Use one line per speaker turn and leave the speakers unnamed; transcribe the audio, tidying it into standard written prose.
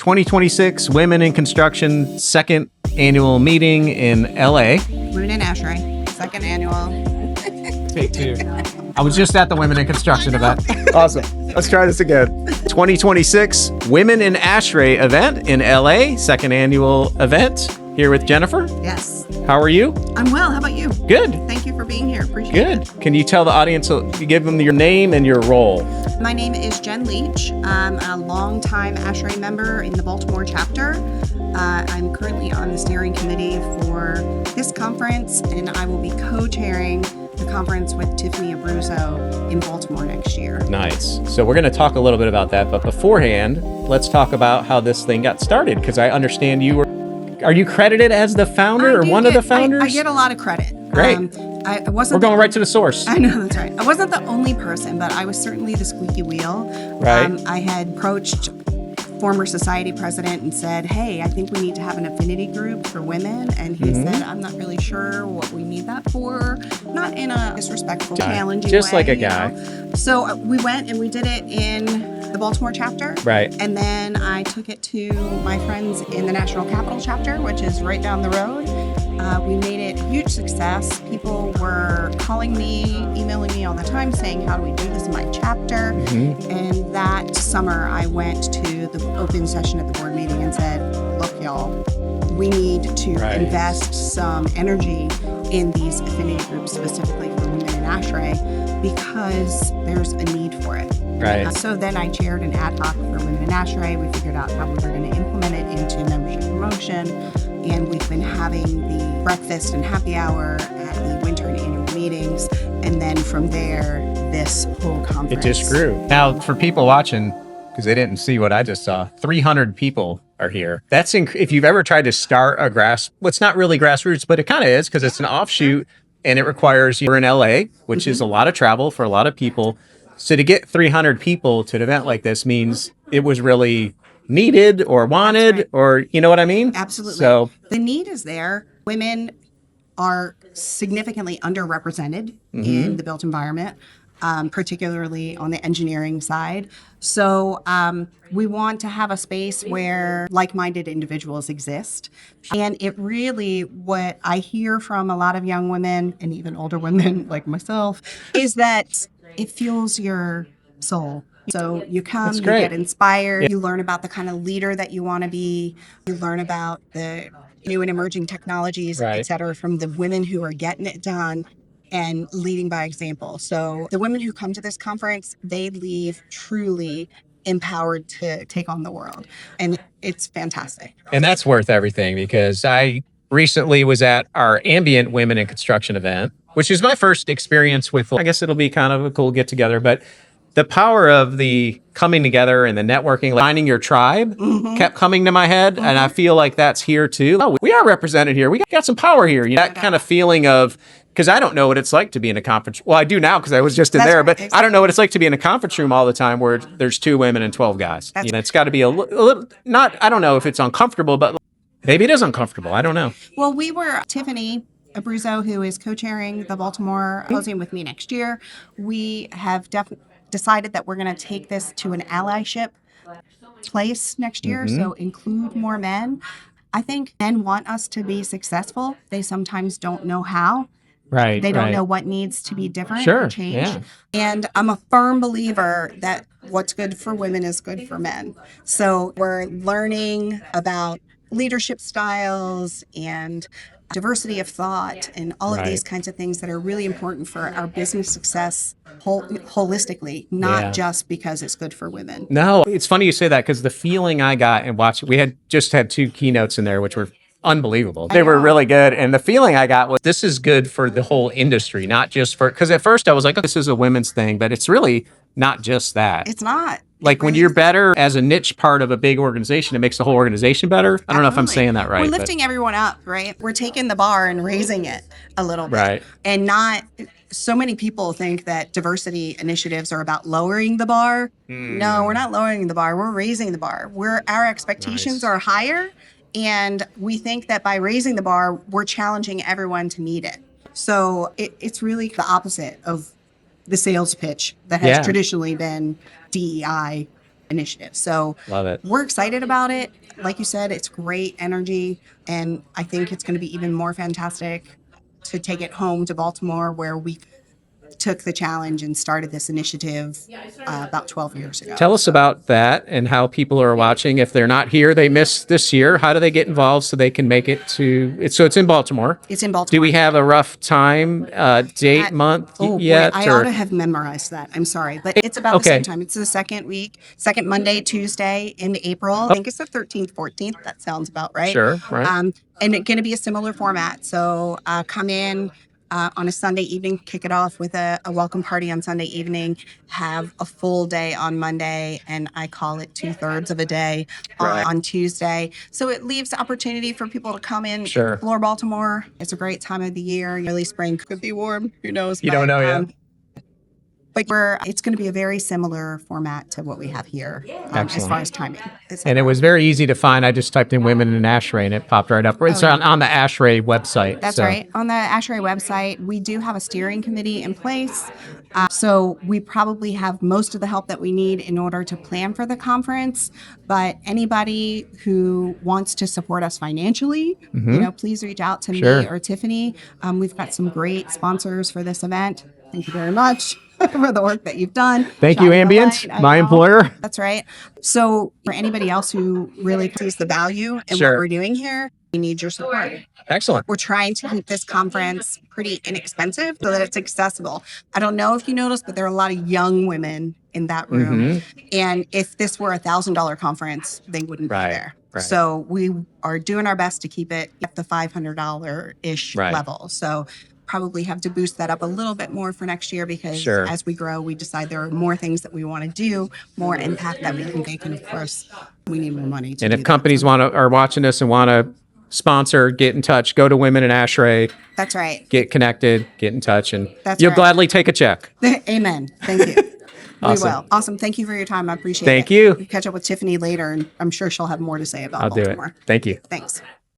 2026 Women in Construction second annual meeting in LA.
Women in ASHRAE, second annual.
Take two. I was just at the Women in Construction event. Awesome. Let's try this again. 2026 Women in ASHRAE event in LA, second annual event. Here with Jennifer.
Yes.
How are you?
I'm well. How about you?
Good.
Thank you for being here. Appreciate it.
Good. Can you tell the audience, give them your name and your role?
My name is Jen Leach. I'm a longtime ASHRAE member in the Baltimore chapter. I'm currently on the steering committee for this conference, and I will be co-chairing the conference with Tiffany Abruzzo in Baltimore next year.
Nice. So we're going to talk a little bit about that, but beforehand, let's talk about how this thing got started, because I understand are you credited as the founder or one of the founders?
I get a lot of credit.
Great.
I wasn't
We're going right to the source.
I know, that's right. I wasn't the only person, but I was certainly the squeaky wheel.
Right.
I had approached former society president and said, hey, I think we need to have an affinity group for women. And he said, I'm not really sure what we need that for. Not in a disrespectful, challenging
Just
way.
like a guy.
Know? So we went and we did it in the Baltimore chapter.
Right.
And then I took it to my friends in the National Capital chapter, which is right down the road. We made it a huge success. People were calling me, emailing me all the time saying, how do we do this in my chapter? And that summer I went to the open session at the board meeting and said, look, y'all, we need to invest some energy in these affinity groups, specifically for women in ASHRAE, because there's a need for it.
Right.
So then I chaired an ad hoc for women in ASHRAE. We figured out how we were going to implement it into membership promotion. And we've been having the breakfast and happy hour at the winter and annual meetings. And then from there, this whole conference.
It just grew. Now, for people watching, because they didn't see what I just saw, 300 people are here. That's if you've ever tried to start a it's not really grassroots, but it kind of is, because it's an offshoot and it requires you're in LA, which is a lot of travel for a lot of people. So to get 300 people to an event like this means it was really needed or wanted, or you know what I mean?
Absolutely.
So
the need is there. Women are significantly underrepresented in the built environment, particularly on the engineering side. So we want to have a space where like-minded individuals exist. And it really, what I hear from a lot of young women and even older women like myself, is that it fuels your soul. So you come, you get inspired, you learn about the kind of leader that you want to be, you learn about the new and emerging technologies, et cetera, from the women who are getting it done and leading by example. So the women who come to this conference, they leave truly empowered to take on the world. And it's fantastic.
And that's worth everything, because I recently was at our Ambient Women in Construction event, which is my first experience with, I guess it'll be kind of a cool get together, but the power of the coming together and the networking, like finding your tribe kept coming to my head. And I feel like that's here too. Oh, we are represented here. We got some power here. You know, that kind of feeling of, because I don't know what it's like to be in a conference. Well, I do now because I was just in there, but I don't know what it's like to be in a conference room all the time where there's 2 women and 12 guys. You know, it's got to be a little, not, I don't know if it's uncomfortable, but maybe it is uncomfortable. I don't know.
Well, we were, Tiffany Abruzzo, who is co-chairing the Baltimore Symposium with me next year, we have decided that we're going to take this to an allyship place next year, so include more men. I think men want us to be successful. They sometimes don't know how.
Right.
They don't know what needs to be different
Sure,
or changed.
yeah.
And I'm a firm believer that what's good for women is good for men. So we're learning about leadership styles and diversity of thought and all of these kinds of things that are really important for our business success holistically, not just because it's good for women.
No, it's funny you say that, because the feeling I got and watching, we had just had 2 keynotes in there, which were unbelievable. They were really good. And the feeling I got was this is good for the whole industry, not just for, because at first I was like, oh, this is a women's thing, but it's really not just that.
It's not.
Like when you're better as a niche part of a big organization, it makes the whole organization better. I don't know if I'm saying that right.
We're lifting everyone up, right? We're taking the bar and raising it a little bit.
Right.
And not, so many people think that diversity initiatives are about lowering the bar. No, we're not lowering the bar. We're raising the bar. Our expectations are higher. And we think that by raising the bar, we're challenging everyone to meet it. So it's really the opposite of the sales pitch that has traditionally been DEI initiative. So
Love it.
we're excited about it. Like you said, it's great energy. And I think it's going to be even more fantastic to take it home to Baltimore, where we took the challenge and started this initiative about 12 years ago.
Tell us about that and how people are watching. If they're not here, they missed this year. How do they get involved so they can make it to it? So it's in Baltimore.
It's in Baltimore.
Do we have a rough time, date, month yet?
Boy, I ought to have memorized that. I'm sorry, but it's about the same time. It's the second week, second Monday, Tuesday in April. I think it's the 13th, 14th. That sounds about right.
Sure, right.
And it's going to be a similar format. So come in. On a Sunday evening, kick it off with a welcome party on Sunday evening, have a full day on Monday, and I call it 2/3 of a day on Tuesday. So it leaves the opportunity for people to come in, explore Baltimore. It's a great time of the year. Early spring could be warm. Who knows?
You don't know yet.
But it's going to be a very similar format to what we have here as far as timing.
And it was very easy to find. I just typed in women in ASHRAE and it popped right up. It's on the ASHRAE website.
That's right. On the ASHRAE website, we do have a steering committee in place. So we probably have most of the help that we need in order to plan for the conference. But anybody who wants to support us financially, please reach out to me or Tiffany. We've got some great sponsors for this event. Thank you very much for the work that you've done.
Thank you, Ambient, my employer.
That's right. So for anybody else who really sees the value in what we're doing here, we need your support.
Excellent.
We're trying to keep this conference pretty inexpensive so that it's accessible. I don't know if you noticed, but there are a lot of young women in that room. And if this were $1,000 conference, they wouldn't be there.
Right.
So we are doing our best to keep it at the $500-ish level. So probably have to boost that up a little bit more for next year because as we grow, we decide there are more things that we want to do, more impact that we can make, and of course, we need more money.
And if companies are watching this and want to sponsor, get in touch, go to Women in ASHRAE.
That's right.
Get connected, get in touch, and you'll gladly take a check.
Amen. Thank you.
Awesome.
We will. Awesome. Thank you for your time. I appreciate it.
Thank you.
We'll catch up with Tiffany later, and I'm sure she'll have more to say about Baltimore.
Do it. Thank you.
Thanks.